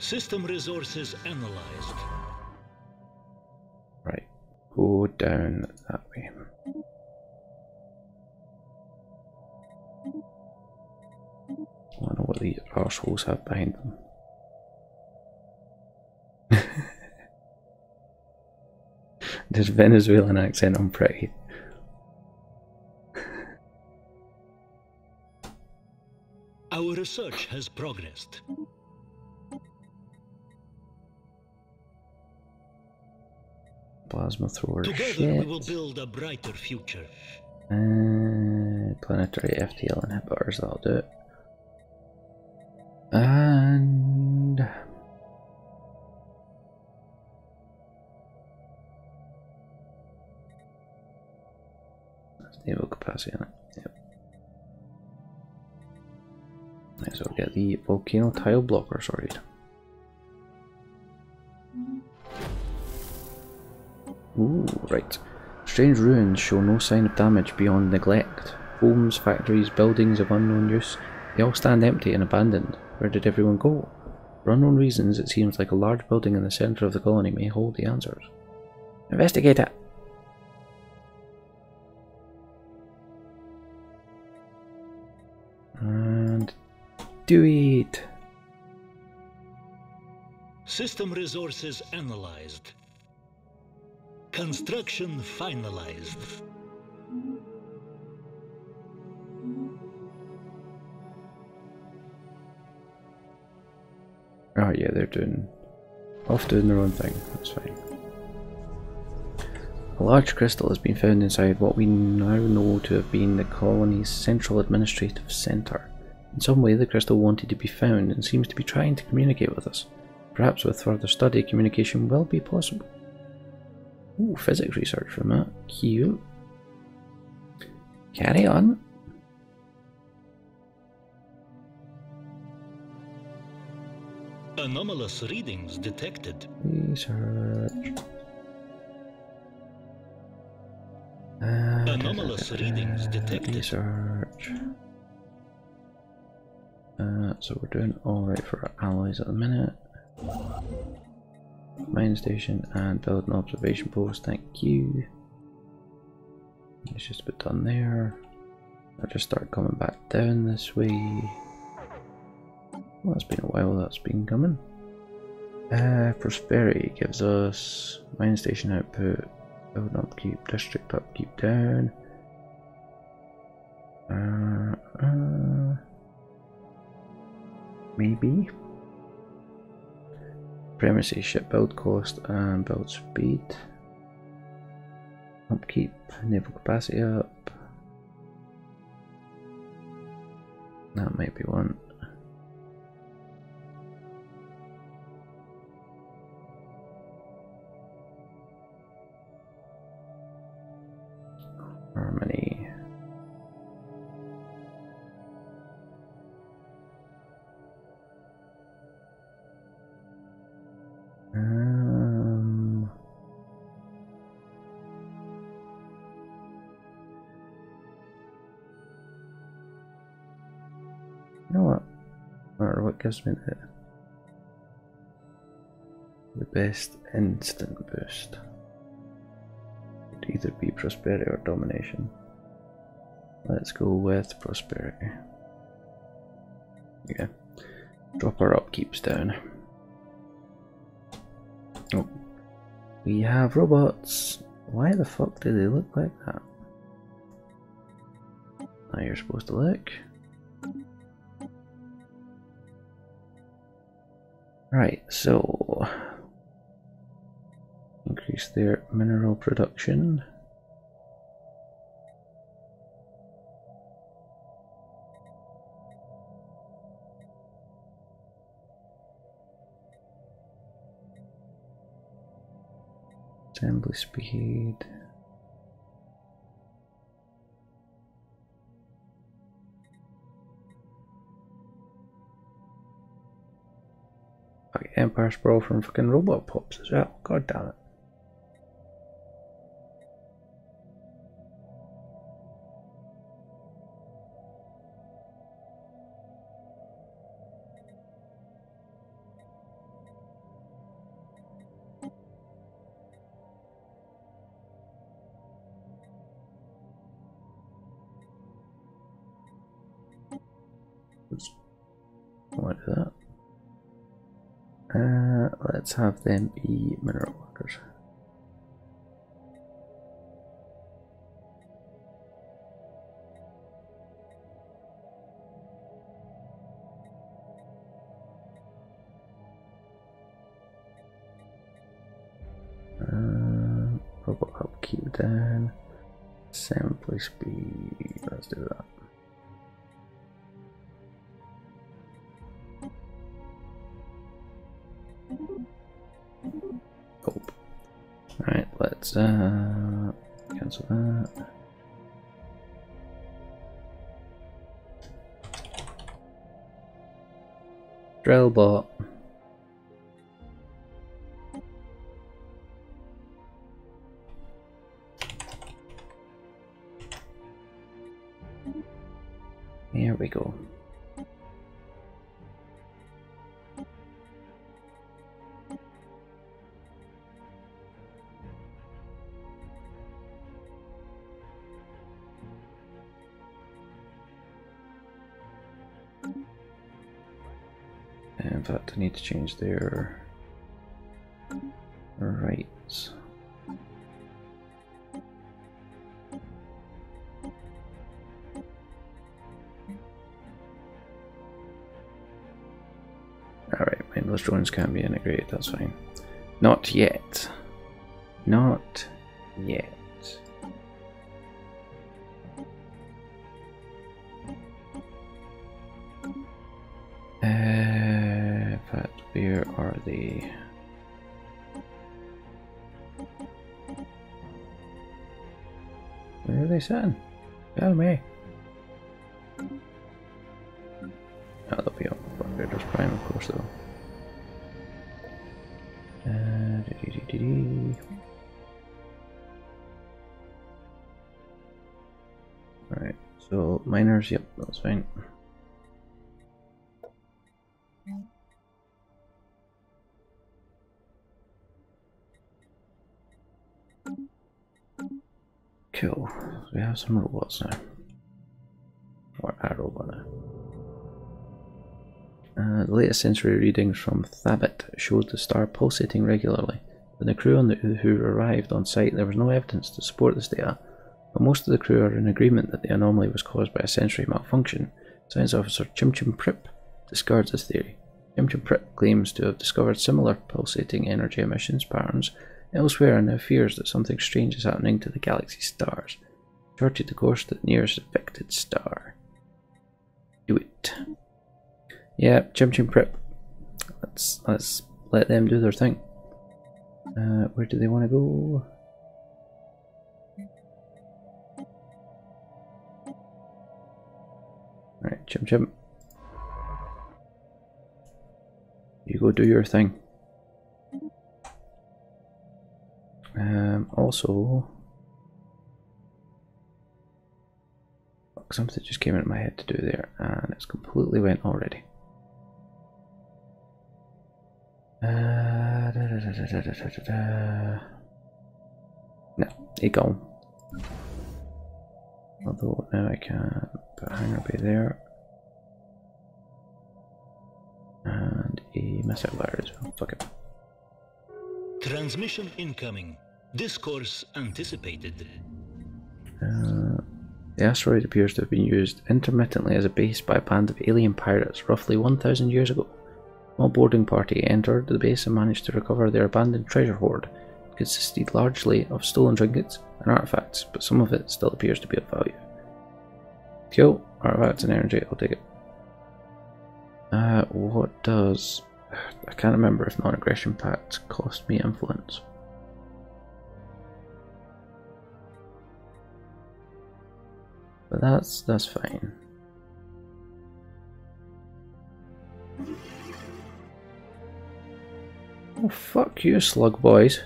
System resources analyzed. Right, go down that way. I don't know what these arseholes have behind them. This Venezuelan accent on pretty. Our research has progressed. Plasma thrower. Together shit. we will build a brighter future. Planetary FTL inhibitors, that'll do it. And naval capacity on it. Yep. Might as well get the volcano tile blocker sorted. Ooh, right. Strange ruins show no sign of damage beyond neglect. Homes, factories, buildings of unknown use, they all stand empty and abandoned. Where did everyone go? For unknown reasons, it seems like a large building in the centre of the colony may hold the answers. Investigate it! And do it! System resources analyzed. Construction finalized. Oh yeah, they're off doing their own thing, that's fine. A large crystal has been found inside what we now know to have been the colony's central administrative centre. In some way the crystal wanted to be found and seems to be trying to communicate with us. Perhaps with further study communication will be possible. Ooh, physics research from that. Cute. Carry on. Anomalous readings detected. Research. Anomalous readings detected. Research. So we're doing alright for our alloys at the minute. Mine station and build an observation post, thank you. It's just a bit done there. I'll just start coming back down this way. Well, it's been a while that's been coming. Prosperity gives us mine station output, build upkeep, district upkeep down. Maybe. Supremacy, ship build cost and build speed. Upkeep, naval capacity up. That might be one. Harmony. You know what? Or what gives me the best instant boost? It'd either be prosperity or domination. Let's go with prosperity. Yeah. Drop our upkeeps down. Oh. We have robots. Why the fuck do they look like that? Now you're supposed to look. Right, so increase their mineral production. Assembly speed. Okay, Empire Sprawl from fucking robot pops as well. God damn it. Let's have them be mineral workers. Robot upkeep down. Assembly speed. Let's do that. Oh. Alright, let's cancel that. Drillbot. Here we go. In fact, I need to change their rights. Alright, mindless drones can be integrated, that's fine. Not yet. Not yet. But where are they? Where are they sitting? Tell me. Oh, they'll be on Barbairdian Prime, of course, though. Right, so miners, yep, that's fine. Cool. So we have some robots now. Or a robot now. The latest sensory readings from Thabit showed the star pulsating regularly. When the crew who arrived on site, there was no evidence to support this data, but most of the crew are in agreement that the anomaly was caused by a sensory malfunction. Science Officer Prip discards this theory. Prip claims to have discovered similar pulsating energy emissions patterns elsewhere and now fears that something strange is happening to the galaxy's stars. Charted the course to the nearest affected star. Do it. Yeah, Prip. Let's let them do their thing. Where do they want to go? Alright, Chim. You go do your thing. Also, something just came into my head to do there, and it's completely went already. No, it gone. Although now I can put a hangar bay there. And a missile wire as well. Fuck it. Transmission incoming. Discourse anticipated. The asteroid appears to have been used intermittently as a base by a band of alien pirates roughly 1,000 years ago. A small boarding party entered the base and managed to recover their abandoned treasure hoard. It consisted largely of stolen trinkets and artifacts, but some of it still appears to be of value. Cool, artifacts and energy, I'll take it. What does... I can't remember if non-aggression pacts cost me influence. But that's fine. Oh, fuck you, slug boys.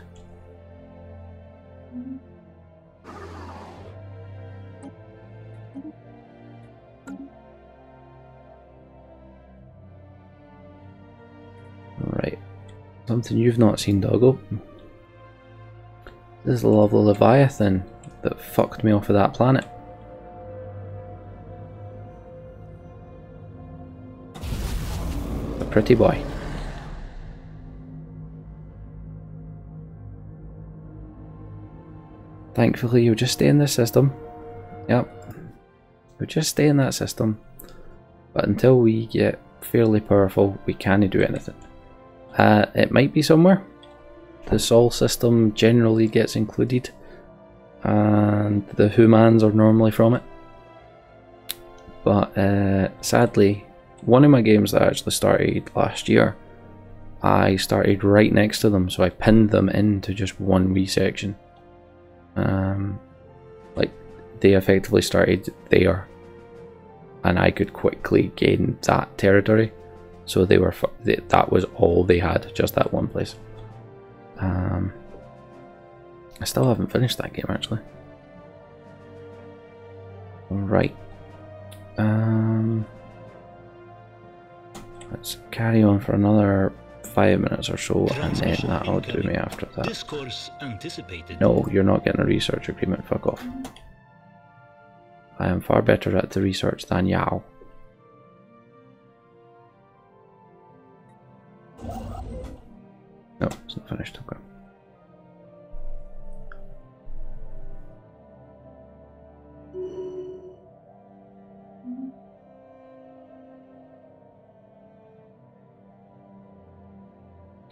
Alright. Something you've not seen, doggo. This is the lovely Leaviathan that fucked me off of that planet. A pretty boy. Thankfully, you'll just stay in this system. Yep. You'll just stay in that system. But until we get fairly powerful, we can't do anything. It might be somewhere. The Sol system generally gets included. And the humans are normally from it. But sadly, one of my games that I actually started last year, I started right next to them, so I pinned them into just one wee section. Like, they effectively started there, and I could quickly gain that territory. So they were that was all they had, just that one place. I still haven't finished that game actually. Right. Let's carry on for another 5 minutes or so, and then that'll do me after that. Discourse anticipated. No, you're not getting a research agreement, fuck off. I am far better at the research than Yao. No, it's not finished, okay.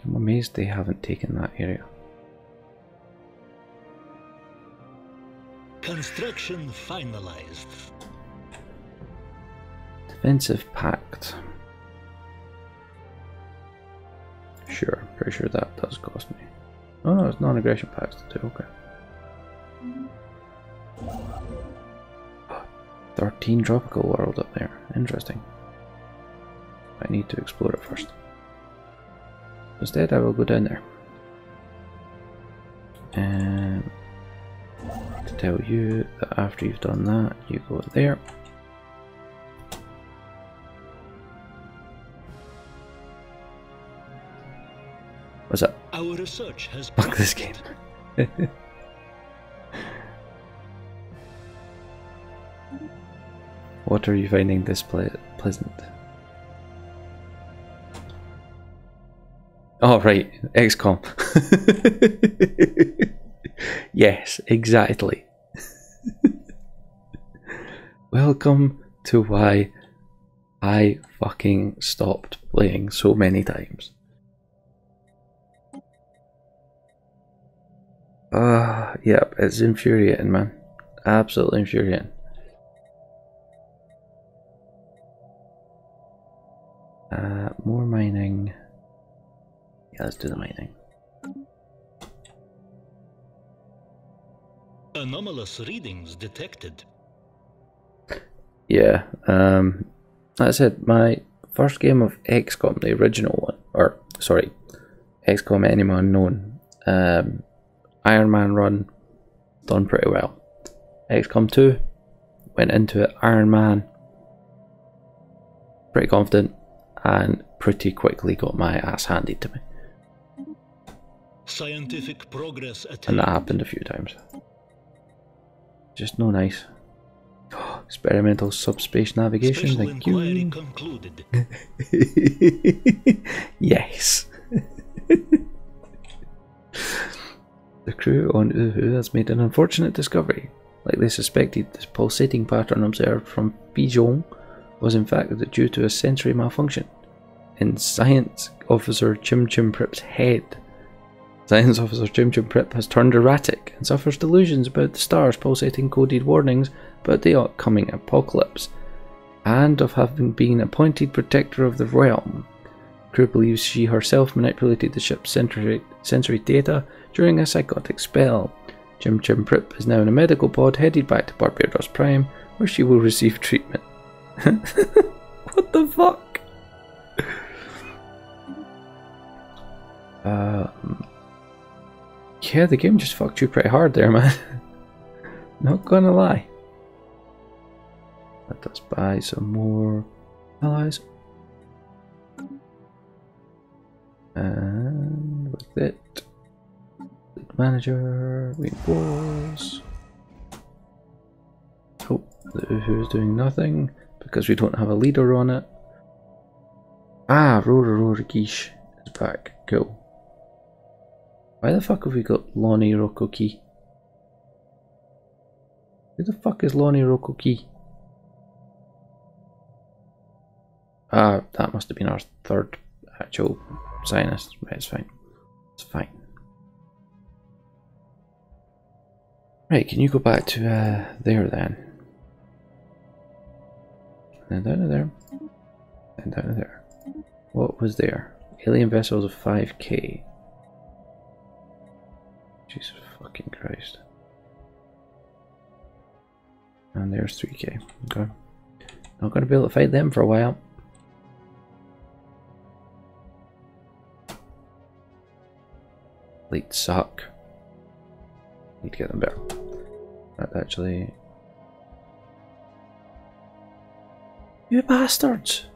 I'm amazed they haven't taken that area. Construction finalized. Defensive pact. Sure, pretty sure that does cost me. Oh no, it's non-aggression pacts too, okay. 13 tropical world up there, interesting. I need to explore it first. Instead I will go down there. And to tell you that after you've done that, you go there. What's up? Our research has Fuck this game. What are you finding this pleasant? Oh right, XCOM. Yes, exactly. Welcome to why I fucking stopped playing so many times. Yep, it's infuriating, man. Absolutely infuriating. More mining. Yeah, let's do the mining. Anomalous readings detected. Yeah, that's it. My first game of XCOM, the original one, or sorry, XCOM Enemy Unknown, Iron Man run, done pretty well. XCOM 2, went into it, Iron Man, pretty confident, and pretty quickly got my ass handed to me. Scientific progress attained. And that happened a few times. Just no nice. Experimental subspace navigation, Special thank inquiry you. concluded. Yes. The crew on Uhu has made an unfortunate discovery. Like they suspected, this pulsating pattern observed from Bijon was in fact due to a sensory malfunction in Science Officer Chim Chim Prip's head. Science Officer Chim Chim Prip has turned erratic and suffers delusions about the stars pulsating coded warnings about the upcoming apocalypse, and of having been appointed protector of the realm. The crew believes she herself manipulated the ship's sensory data during a psychotic spell. Chim Chim Prip is now in a medical pod headed back to Barbairdos Prime, where she will receive treatment. What the fuck? Yeah, the game just fucked you pretty hard there, man. Not gonna lie. Let us buy some more allies. And with it, lead manager, reinforce. Oh, the Uhu is doing nothing because we don't have a leader on it. Ah, Rora Gish is back. Cool. Why the fuck have we got Lonnie Rokoki? Who the fuck is Lonnie Rokoki? That must have been our third actual Zionist. Right, it's fine. It's fine. Right, can you go back to there then? And then down to there. And down to there. What was there? Alien vessels of 5k. Jesus fucking Christ. And there's 3k. Okay. Not gonna be able to fight them for a while. Fleet suck. Need to get them better. That actually. You bastards!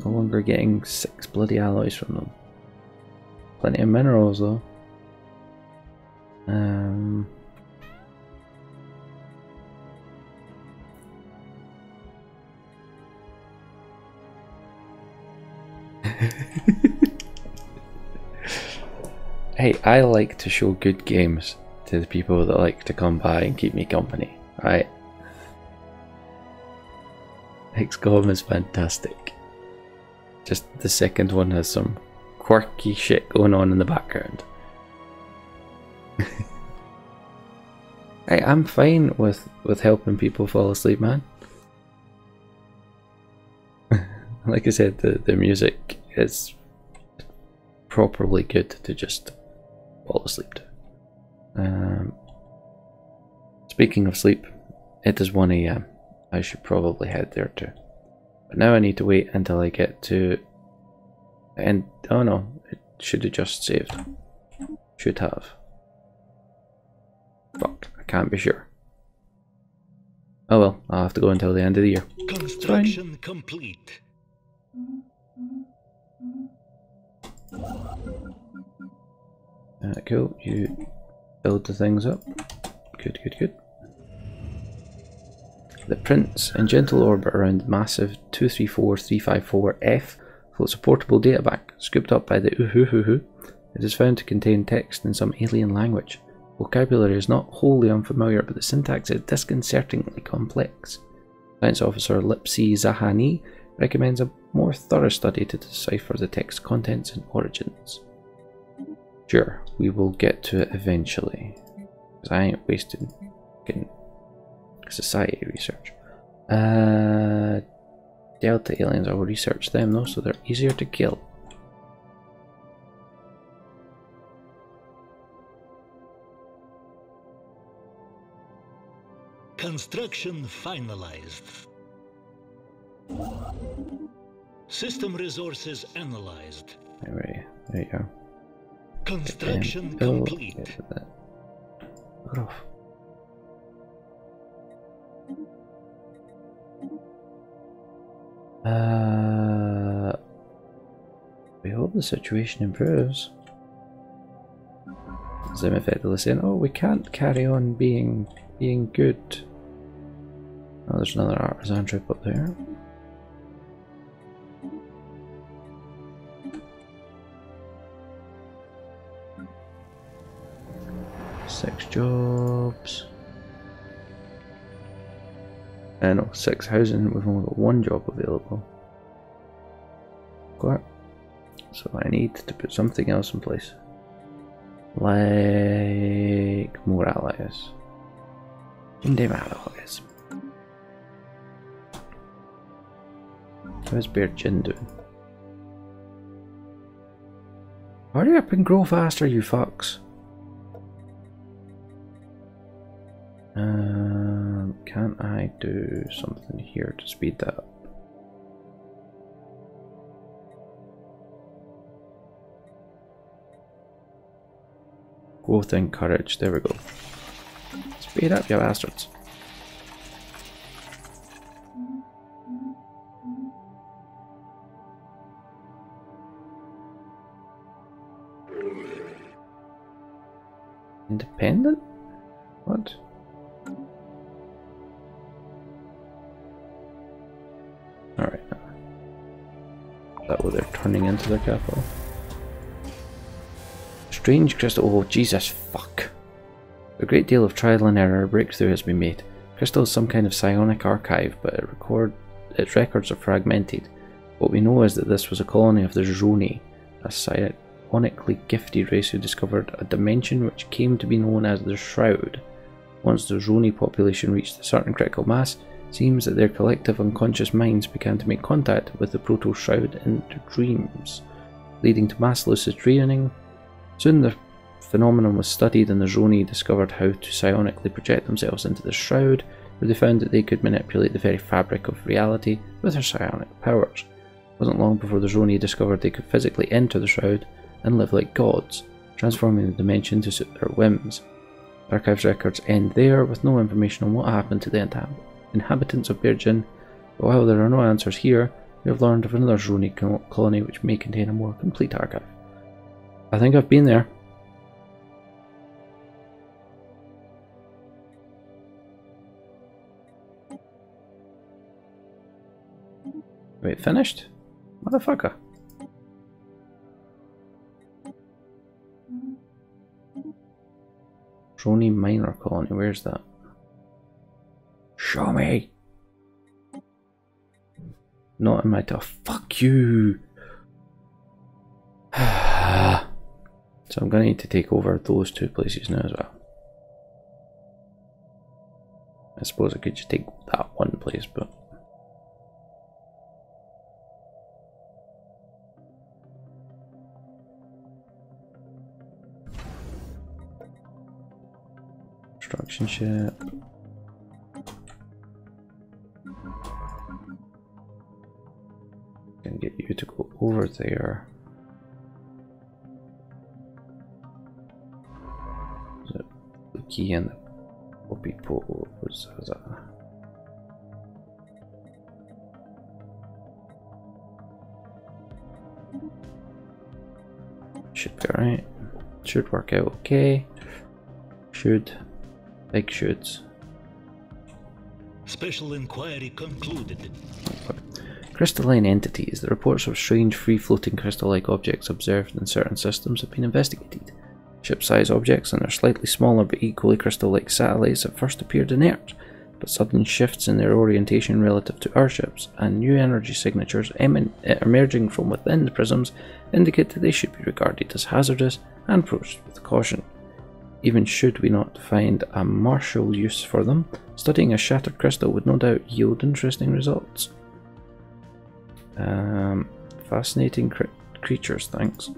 No longer getting 6 bloody alloys from them. Plenty of minerals though. Hey, I like to show good games to the people that like to come by and keep me company, right? XCOM is fantastic. Just the second one has some quirky shit going on in the background. Hey, I'm fine with helping people fall asleep, man. Like I said, the music is properly good to just fall asleep to. Speaking of sleep, it is 1 AM. I should probably head there too. But now I need to wait until I get to... And oh no, it should have just saved. Should have. Fuck, I can't be sure. Oh well, I'll have to go until the end of the year. Construction complete. Cool, you build the things up. Good, good, good. The Prince, in gentle orbit around massive 234354F, floats a portable databank, scooped up by the Uhuhuhu. It is found to contain text in some alien language. Vocabulary is not wholly unfamiliar, but the syntax is disconcertingly complex. Science Officer Lipsy Zahani recommends a more thorough study to decipher the text contents and origins. Sure, we will get to it eventually, because I ain't wasting fucking society research. Delta aliens, I will research them though, so they're easier to kill. Construction finalized. System resources analyzed. There you go. Construction complete. Fuck off. We hope the situation improves. Zim effectively saying, oh, we can't carry on being good. Oh, there's another artisan trip up there. Six jobs. No, 6 housing. We've only got 1 job available. Got it. So I need to put something else in place. Like more allies. Devourer. How's Bearjin doing? Hurry up and grow faster, you fucks. Can I do something here to speed that up? Growth and courage, there we go. Speed up, you bastards. Independent? What? Alright. Is that what they're turning into their capital? Strange crystal. Oh, Jesus, fuck. A great deal of trial and error, a breakthrough has been made. Crystal is some kind of psionic archive, but its records are fragmented. What we know is that this was a colony of the Zhoni, a psionically gifted race who discovered a dimension which came to be known as the Shroud. Once the Zhoni population reached a certain critical mass, it seems that their collective unconscious minds began to make contact with the Proto-Shroud in their dreams, leading to mass lucid dreaming. Soon the phenomenon was studied and the Zhoni discovered how to psionically project themselves into the Shroud, where they found that they could manipulate the very fabric of reality with their psionic powers. It wasn't long before the Zhoni discovered they could physically enter the Shroud and live like gods, transforming the dimension to suit their whims. The archive's records end there, with no information on what happened to the inhabitants of Barbairdian, but while there are no answers here, we have learned of another Zhoni colony which may contain a more complete archive. I think I've been there. Wait, finished? Motherfucker. Zhoni minor colony, where's that? Show me! Not in my tough. Fuck you! So I'm gonna need to take over those two places now as well. I suppose I could just take that one place, but... Construction ship. Can get you to go over there. The key and the poppy pose. Should be alright. Should work out okay. Should. Big shoulds. Special inquiry concluded. Crystalline entities. The reports of strange free-floating crystal-like objects observed in certain systems have been investigated. Ship-sized objects and their slightly smaller but equally crystal-like satellites at first appeared inert, but sudden shifts in their orientation relative to our ships and new energy signatures emerging from within the prisms indicate that they should be regarded as hazardous and approached with caution. Even should we not find a martial use for them, studying a shattered crystal would no doubt yield interesting results. Fascinating creatures, thanks.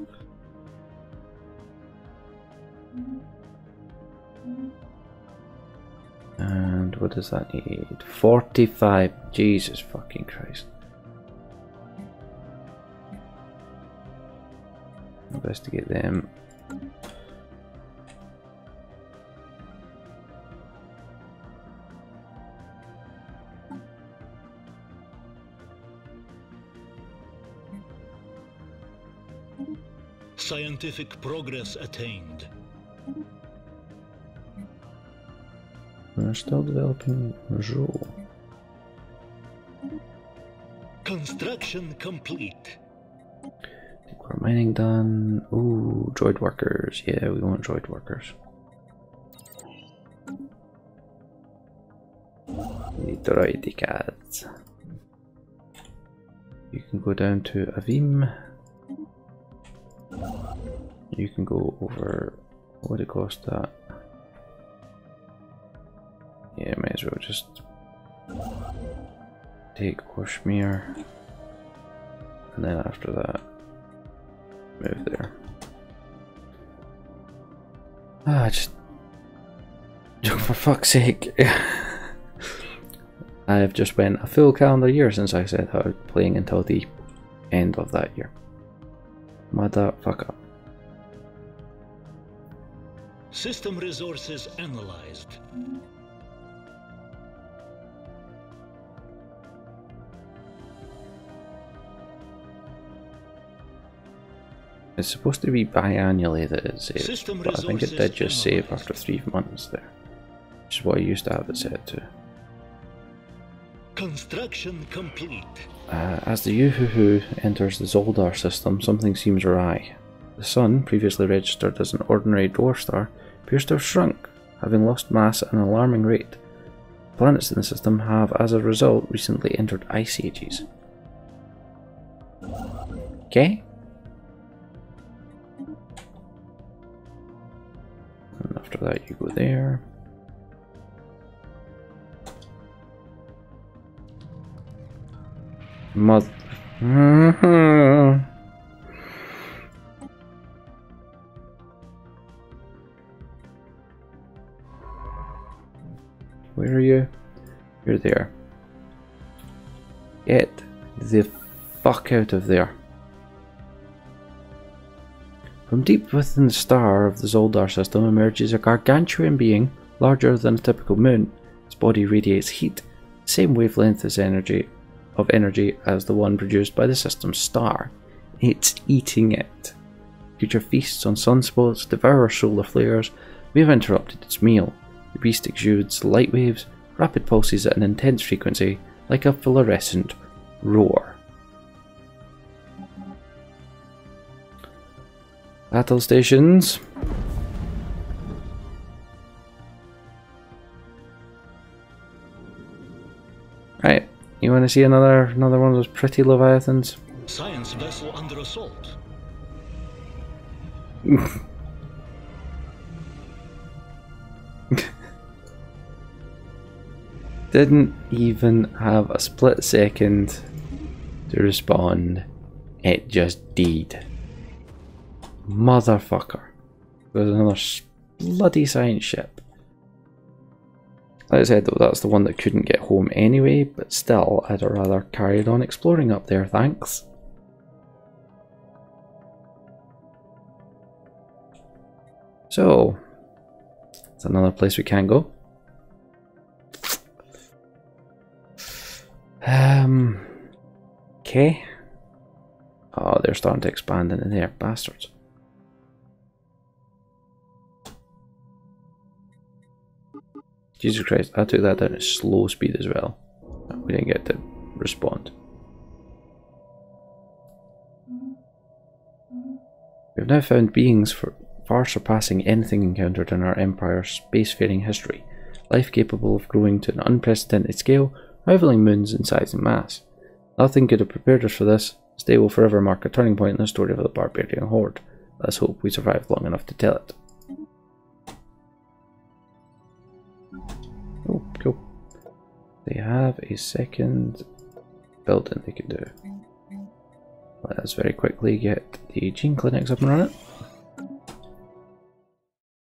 And what does that need? 45. Jesus fucking Christ. Investigate them. Scientific progress attained. We're still developing Joule. Construction complete. Core mining done. Ooh, droid workers. Yeah, we want droid workers. Droid cats. You can go down to Avim. You can go over. What would it cost that? Yeah, might as well just take Oshmere, and then after that, move there. Just for fuck's sake. I have just went a full calendar year since I said how I was playing until the end of that year. Motherfucker. System resources analyzed. It's supposed to be biannually that it saves, but I think it did just save after 3 months there, which is what I used to have it set to. Construction complete. As the Yuhuhu enters the Zoldar system, something seems awry. The sun, previously registered as an ordinary dwarf star, appears to have shrunk, having lost mass at an alarming rate. Planets in the system have, as a result, recently entered ice ages. Okay. And after that you go there. Mother. Where are you? You're there. Get the fuck out of there. From deep within the star of the Zoldar system emerges a gargantuan being, larger than a typical moon. Its body radiates heat, the same wavelength as energy as the one produced by the system's star. It's eating it. Creature feasts on sunspots, devours solar flares. We have interrupted its meal. The beast exudes light waves, rapid pulses at an intense frequency, like a fluorescent roar. Battle stations. Right, you want to see another one of those pretty Leviathans? Science vessel under assault. Didn't even have a split second to respond. It just did. Motherfucker. There's another bloody science ship. Like I said though, that's the one that couldn't get home anyway, but still I'd rather carried on exploring up there, thanks. So, it's another place we can go. Okay. Oh, they're starting to expand into there, bastards. Jesus Christ, I took that down at slow speed as well. We didn't get to respond. We have now found beings far surpassing anything encountered in our Empire's spacefaring history. Life capable of growing to an unprecedented scale, rivaling moons in size and mass. Nothing could have prepared us for this. This day will forever mark a turning point in the story of the Barbairdian Horde. Let's hope we survive long enough to tell it. Oh, cool. They have a second building they can do. Let's very quickly get the gene clinics up and running.